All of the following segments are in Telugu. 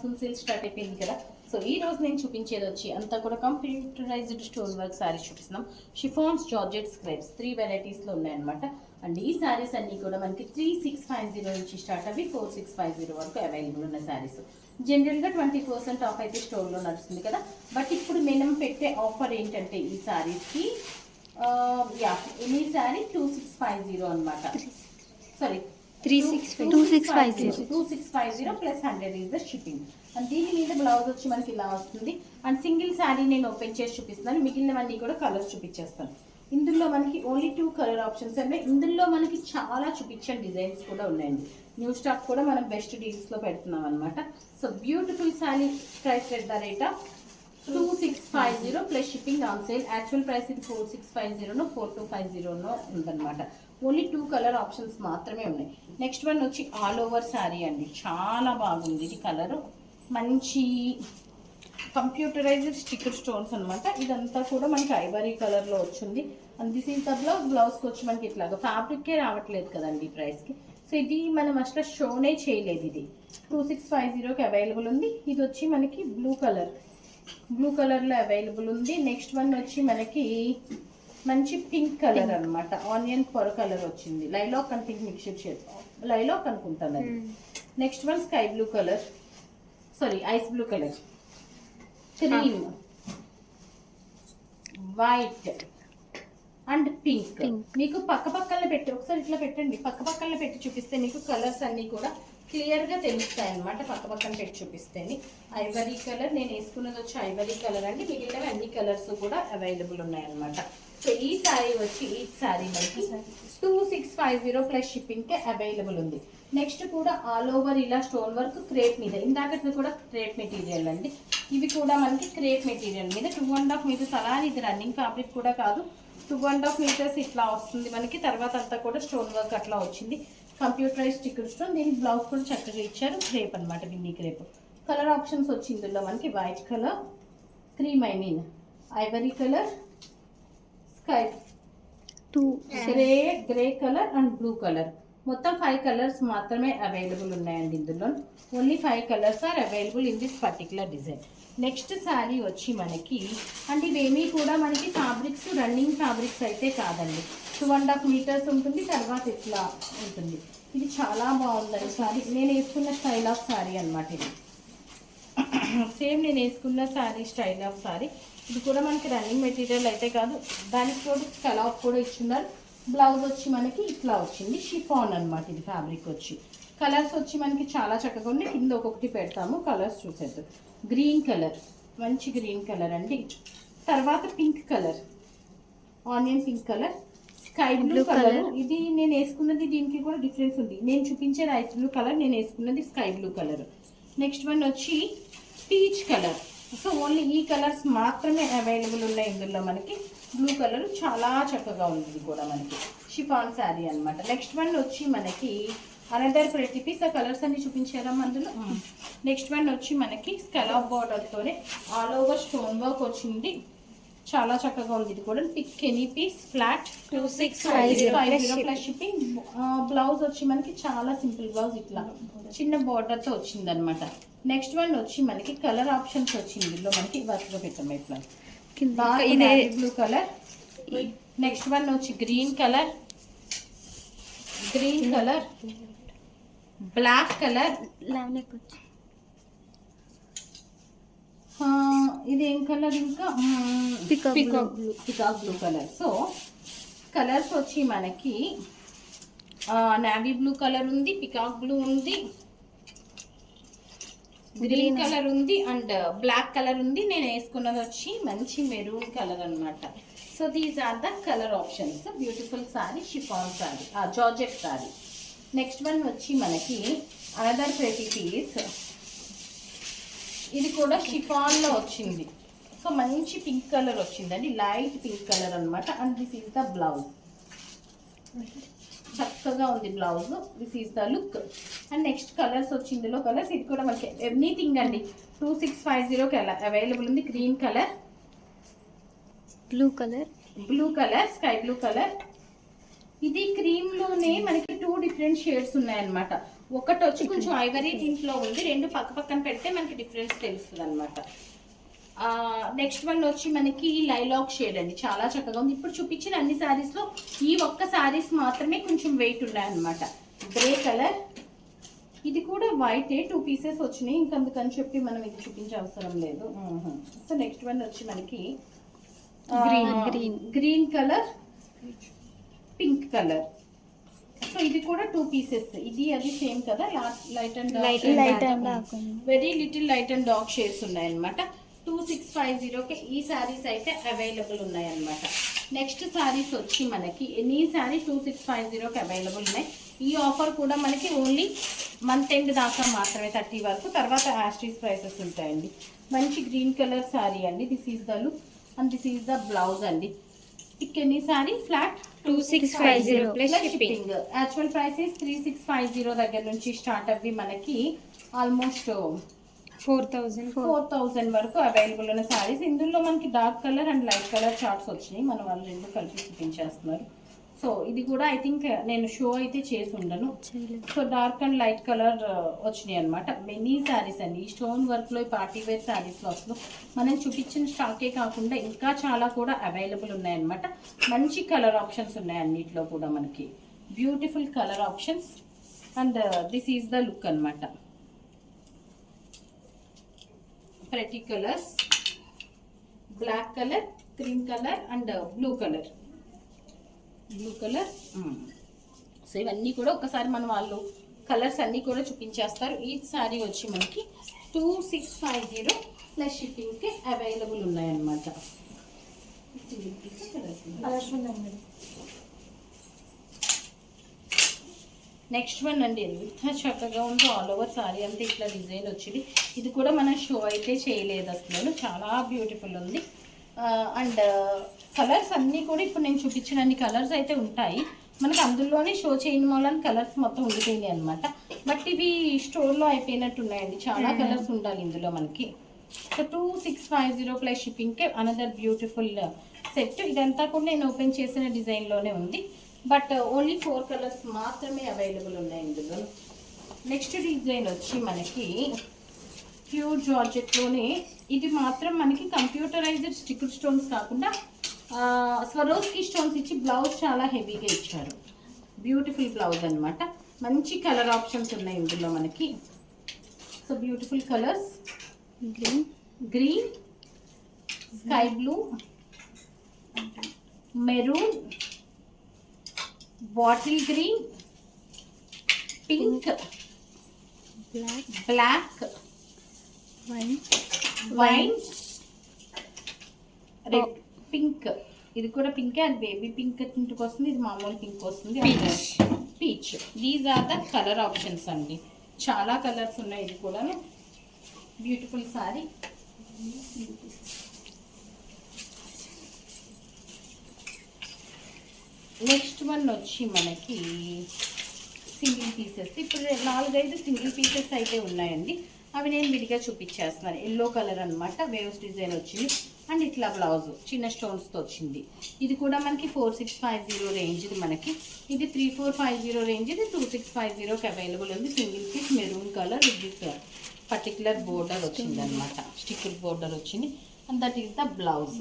మాన్సూన్ సేల్ స్టార్ట్ అయిపోయింది కదా. సో ఈ రోజు నేను చూపించేది వచ్చి అంతా కూడా కంప్యూటరైజ్డ్ స్టోన్ వర్క్ శారీస్ చూపిస్తున్నాం. షిఫాన్స్, జార్జెట్, స్క్రేప్స్ 3 వెరైటీస్లో ఉన్నాయన్నమాట. అండ్ ఈ శారీస్ అన్నీ కూడా మనకి 3650 నుంచి స్టార్ట్ అవి 4650 వరకు అవైలబుల్ ఉన్న శారీస్. జనరల్గా 20% ఆఫ్ అయితే స్టోర్లో నడుస్తుంది కదా. బట్ ఇప్పుడు మనం పెట్టే ఆఫర్ ఏంటంటే ఈ శారీస్కి ఈ శారీ 2650 అనమాట. Sorry 2650 plus 100 is the shipping. And దీని మీద బ్లౌజ్ వచ్చి మనకి ఇలా వస్తుంది. అండ్ సింగిల్ శారీ నేను ఓపెన్ చేసి చూపిస్తున్నాను, మిగిలినవన్నీ కూడా కలర్స్ చూపించేస్తాను. ఇందులో మనకి ఓన్లీ 2 కలర్ ఆప్షన్స్ ఉన్నాయి. ఇందులో మనకి చాలా చూపించిన డిజైన్స్ కూడా ఉన్నాయండి. న్యూ స్టాక్ కూడా మనం బెస్ట్ డీల్స్లో పెడుతున్నాం అనమాట. So beautiful sari price at the rate of 2650 plus shipping on sale. Actual price ఇది 4650 4250 ఉందన్నమాట. ఓన్లీ 2 కలర్ ఆప్షన్స్ మాత్రమే ఉన్నాయి. నెక్స్ట్ వన్ వచ్చి ఆల్ ఓవర్ శారీ అండి, చాలా బాగుంది. ఇది కలరు మంచి కంప్యూటరైజ్డ్ స్టిక్కర్ స్టోన్స్ అనమాట. ఇదంతా కూడా మనకి ఐవరీ కలర్లో వచ్చింది. And this is the blouse. బ్లౌజ్కి వచ్చి మనకి ఇట్లాగా ఫ్యాబ్రిక్కే రావట్లేదు కదండి ప్రైస్కి. సో ఇది మనం అసలు షోనే చేయలేదు. ఇది 2650కి అవైలబుల్ ఉంది. ఇది వచ్చి మనకి బ్లూ కలర్లో అవైలబుల్ ఉంది. నెక్స్ట్ వన్ వచ్చి మనకి మంచి పింక్ కలర్ అనమాట. ఆనియన్ పొర కలర్ వచ్చింది. లైలాక్ అండ్ పింక్ మిక్స్చర్ చేద్దాం, లైలాక్ అనుకుంటాను అది. Next one sky blue colour, sorry ice blue colour, cream, white and pink. మీకు పక్క పక్కన పెట్టి ఒకసారి ఇట్లా పెట్టండి, పక్క పక్కన పెట్టి చూపిస్తే మీకు కలర్స్ అన్నీ కూడా క్లియర్గా తెలుస్తాయి అనమాట. పక్క పక్కన పెట్టి చూపిస్తేనే. ఐవరీ కలర్ నేను వేసుకున్నది వచ్చి ఐవరీ కలర్ అండి. మిగిలినవి అన్ని కలర్స్ కూడా అవైలబుల్ ఉన్నాయన్నమాట. సో ఈ శారీ వచ్చి ఈ శారీ మనకి 2650 ప్లస్ షిప్పింగ్కే అవైలబుల్ ఉంది. నెక్స్ట్ కూడా ఆల్ ఓవర్ ఇలా స్టోన్ వర్క్ క్రేప్ మీద, ఇందాకటి కూడా క్రేప్ మెటీరియల్ అండి. ఇవి కూడా మనకి క్రేప్ మెటీరియల్ మీద 2.5 మీటర్స్. అలా ఇది రన్నింగ్ ఫ్యాబ్రిక్ కూడా కాదు, 2.5 మీటర్స్ ఇట్లా వస్తుంది మనకి. తర్వాత అంతా కూడా స్టోన్ వర్క్ అట్లా వచ్చింది. Computerise sticker stone. దీనికి బ్లౌజ్ కూడా చక్కగా ఇచ్చారు. క్రేప్ అనమాట, బిన్నీ క్రేప్. కలర్ ఆప్షన్స్ వచ్చి ఇందులో మనకి white colour, cream ivory colour, sky grey colour and blue colour. మొత్తం 5 కలర్స్ మాత్రమే అవైలబుల్ ఉన్నాయండి. ఇందులో only 5 colours are available in this particular design. Next sari వచ్చి మనకి, అంటే ఇవేమీ కూడా మనకి ఫ్యాబ్రిక్స్ రన్నింగ్ ఫ్యాబ్రిక్స్ అయితే కాదండి. 2.5 మీటర్స్ ఉంటుంది. తర్వాత ఇట్లా ఉంటుంది. ఇది చాలా బాగుందండి శారీ. నేను వేసుకున్న స్టైల్ ఆఫ్ శారీ అనమాట. ఇది సేమ్ నేను వేసుకున్న శారీ స్టైల్ ఆఫ్ శారీ. ఇది కూడా మనకి రన్నింగ్ మెటీరియల్ అయితే కాదు, దానికి కూడా స్కలాప్ కూడా ఇచ్చున్నారు. బ్లౌజ్ వచ్చి మనకి ఇట్లా వచ్చింది. షిఫాన్ అనమాట ఇది ఫ్యాబ్రిక్ వచ్చి. కలర్స్ వచ్చి మనకి చాలా చక్కగా ఉంది. కింద ఒక్కొక్కటి పెడతాము, కలర్స్ చూసేద్దాం. గ్రీన్ కలర్, మంచి గ్రీన్ కలర్ అండి. తర్వాత pink colour, onion pink colour, sky blue colour. ఇది నేను వేసుకున్నది దీనికి కూడా డిఫరెన్స్ ఉంది. నేను చూపించేది ఐస్ బ్లూ కలర్, నేను వేసుకున్నది sky blue colour. Next one వచ్చి పీచ్ కలర్. సో ఓన్లీ ఈ కలర్స్ మాత్రమే అవైలబుల్ ఉన్నాయి ఇందులో మనకి. బ్లూ కలర్ చాలా చక్కగా ఉంది. ఇది కూడా మనకి షిఫాన్ శారీ అనమాట. నెక్స్ట్ వన్ వచ్చి మనకి అనదర్ ప్రెటీ పీస్. ఆ కలర్స్ అన్ని చూపించారమ్మా అందులో. నెక్స్ట్ వన్ వచ్చి మనకి స్కలాప్ బార్డర్తోనే ఆల్ ఓవర్ స్టోన్ వర్క్ వచ్చింది. చాలా చక్కగా ఉంది. ఇది కూడా pick any piece flat 2650 plus shipping. Blouse వచ్చి మనకి చాలా సింపుల్ బ్లౌజ్, ఇట్లా చిన్న బార్డర్తో వచ్చింది అనమాట. నెక్స్ట్ వన్ వచ్చి మనకి కలర్ ఆప్షన్స్ వచ్చింది ఇందులో మనకి. వర్క్లో పెట్టాము ఇట్లా బ్లూ కలర్. నెక్స్ట్ వన్ వచ్చి గ్రీన్ కలర్, బ్లాక్ కలర్, ఇది ఏం కలర్ ఇంకా peacock blue colour. So colours వచ్చి మనకి నావీ బ్లూ కలర్ ఉంది, పికాక్ బ్లూ ఉంది, గ్రీన్ కలర్ ఉంది అండ్ బ్లాక్ కలర్ ఉంది. నేను వేసుకున్నది వచ్చి మంచి మెరూన్ కలర్ అనమాట. So these are the colour options. Beautiful sari, chiffon sari, georgette sari. Next one వచ్చి మనకి అనదర్ ప్రెటీ పీస్. ఇది కూడా షిఫాన్లో వచ్చింది. సో మంచి పింక్ కలర్ వచ్చిందండి, లైట్ పింక్ కలర్ అనమాట. And this is the blouse. చక్కగా ఉంది blouse. This is the look. And next colours వచ్చి ఇందులో కలర్స్. ఇది కూడా మనకి ఎనీథింగ్ అండి 2650కి అవైలబుల్ ఉంది. Green colour, blue colour, sky blue colour. ఇది క్రీమ్ లోనే మనకి 2 డిఫరెంట్ షేడ్స్ ఉన్నాయన్నమాట. ఒకటి వచ్చి కొంచెం ఐవరీ దీంట్లో ఉంది, రెండు పక్క పక్కన పెడితే మనకి డిఫరెన్స్ తెలుస్తుంది అనమాట. నెక్స్ట్ వన్ వచ్చి మనకి లైలాక్ షేడ్ అండి, చాలా చక్కగా ఉంది. ఇప్పుడు చూపించిన అన్ని శారీస్లో ఈ ఒక్క శారీస్ మాత్రమే కొంచెం వెయిట్ ఉన్నాయన్నమాట. గ్రే కలర్, ఇది కూడా వైట్ 2 పీసెస్ వచ్చినాయి, ఇంకందుకని చెప్పి మనం ఇది చూపించే అవసరం లేదు. సో నెక్స్ట్ వన్ వచ్చి మనకి green colour, pink colour. So ఇది కూడా 2 పీసెస్, ఇది అది సేమ్ కదా, light and very little light and dark shades ఉన్నాయన్నమాట. 2650కి ఈ శారీస్ అయితే అవైలబుల్ ఉన్నాయన్నమాట. నెక్స్ట్ శారీస్ వచ్చి మనకి ఎనీ శారీ 2650కి అవైలబుల్ ఉన్నాయి. ఈ ఆఫర్ కూడా మనకి ఓన్లీ మంత్ ఎండ్ దాకా మాత్రమే, 30 వరకు. తర్వాత యాస్టీస్ ప్రైసెస్ ఉంటాయండి. మంచి గ్రీన్ కలర్ శారీ అండి. This is the look and this is the blouse అండి. Pick any sari flat 2650 plus shipping. Actual prices 3650 దగ్గర నుంచి స్టార్ట్ అవ్వి మనకి ఆల్మోస్ట్ 4000 వరకు అవైలబుల్ ఉన్న శారీస్. ఇందులో మనకి dark colour and light colour charts వచ్చినాయి, మన వాళ్ళు రెండు కలిపి చూపించేస్తున్నారు. సో ఇది కూడా ఐ థింక్ నేను షో అయితే చేసి ఉండను. So dark and light colour వచ్చినాయి అనమాట. మెనీ శారీస్ అండి, ఈ స్టోన్ వర్క్లో ఈ పార్టీ వేర్ శారీస్లో అసలు మనం చూపించిన స్టాకే కాకుండా ఇంకా చాలా కూడా అవైలబుల్ ఉన్నాయన్నమాట. మంచి కలర్ ఆప్షన్స్ ఉన్నాయి అన్నిట్లో కూడా మనకి, beautiful colour options. And this is the look అనమాట. pretty colors, black color, cream color and blue color. So ఇవన్నీ కూడా ఒకసారి మన వాళ్ళు కలర్స్ అన్నీ కూడా చూపించేస్తారు. ఈ సారీ వచ్చి మనకి 2650 ప్లస్ షిప్పింగ్కి అవైలబుల్ ఉన్నాయన్నమాట. నెక్స్ట్ వన్ అండి, ఎంత చక్కగా ఉందో, ఆల్ ఓవర్ సారీ అంతా ఇట్లా డిజైన్ వచ్చింది. ఇది కూడా మనం షో అయితే చేయలేదు అసలు, చాలా బ్యూటిఫుల్ ఉంది. అండ్ కలర్స్ అన్నీ కూడా ఇప్పుడు నేను చూపించిన అన్ని కలర్స్ అయితే ఉంటాయి మనకి, అందులోనే షో చేయని మూలాన్ని కలర్స్ మొత్తం ఉండిపోయినాయి అనమాట. బట్ ఇవి స్టోర్లో అయిపోయినట్టు ఉన్నాయండి, చాలా కలర్స్ ఉండాలి ఇందులో మనకి. సో 2650 ప్లస్ షిప్పింగ్కి అనదర్ బ్యూటిఫుల్ సెట్. ఇదంతా కూడా నేను ఓపెన్ చేసిన డిజైన్లోనే ఉంది, బట్ ఓన్లీ 4 కలర్స్ మాత్రమే అవైలబుల్ ఉన్నాయి ఇందులో. నెక్స్ట్ డిజైన్ వచ్చి మనకి ప్యూర్ జార్జెట్లోనే, ఇది మాత్రం మనకి కంప్యూటరైజ్డ్ స్టిక్కర్ స్టోన్స్ కాకుండా స్వరోస్కి స్టోన్స్ ఇచ్చి బ్లౌజ్ చాలా హెవీగా ఇచ్చారు. బ్యూటిఫుల్ బ్లౌజ్ అనమాట. మంచి కలర్ ఆప్షన్స్ ఉన్నాయి ఇందులో మనకి. So beautiful colours, green, sky blue, maroon, bottle green, pink, black, wine, red, pink. ఇది కూడా పింక్, అది బేబీ పింక్ ఇంటికి వస్తుంది, ఇది మామూలు పింక్ వస్తుంది, peach. These are the colour options అండి, చాలా కలర్స్ ఉన్నాయి. ఇది కూడా బ్యూటిఫుల్ సారీ. నెక్స్ట్ వన్ వచ్చి మనకి సింగిల్ పీసెస్. ఇప్పుడు 4-5 సింగిల్ పీసెస్ అయితే ఉన్నాయండి, అవి నేను విడిగా చూపించేస్తున్నాను. ఎల్లో కలర్ అనమాట, వేవ్స్ డిజైన్ వచ్చింది అండ్ ఇట్లా బ్లౌజ్ చిన్న స్టోన్స్తో వచ్చింది. ఇది కూడా మనకి 4650 రేంజ్, ఇది మనకి ఇది 3450 రేంజ్, ఇది 2650కి అవైలబుల్ ఉంది. Single piece maroon colour with this particular border వచ్చింది అనమాట, స్టిక్కర్ బోర్డర్ వచ్చింది. And that is the blouse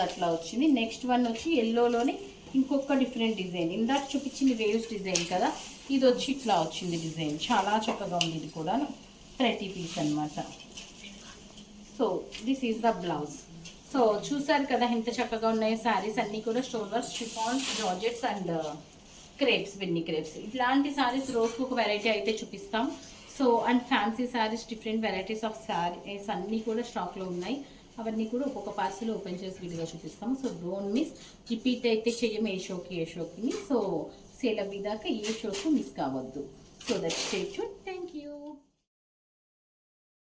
అట్లా వచ్చింది. నెక్స్ట్ వన్ వచ్చి ఎల్లోలోనే ఇంకొక డిఫరెంట్ డిజైన్, ఇందాక చూపించింది వేవ్స్ డిజైన్ కదా, ఇది వచ్చి ఇట్లా వచ్చింది డిజైన్, చాలా చక్కగా ఉంది. ఇది కూడా 30 పీస్ అనమాట. So this is the blouse. So చూసారు కదా ఎంత చక్కగా ఉన్నాయి శారీస్ అన్నీ కూడా. Stone work, chiffons, georgettes and crepes, వెన్నీ క్రేప్స్. ఇట్లాంటి శారీస్ రోజుకు ఒక వెరైటీ అయితే చూపిస్తాం. So and fancy saris, different varieties of saris అన్నీ కూడా స్టాక్లో ఉన్నాయి. అవన్నీ కూడా ఒక్కొక్క పార్సల్ ఓపెన్ చేసి వీడియోగా చూపిస్తాము. So don't miss. రిపీట్ అయితే చెయ్యం ఏ షోకి. సో సేల్ అవ్వేదాకా ఏ షోకు మిస్ కావద్దు. So that stay tune. Thank you.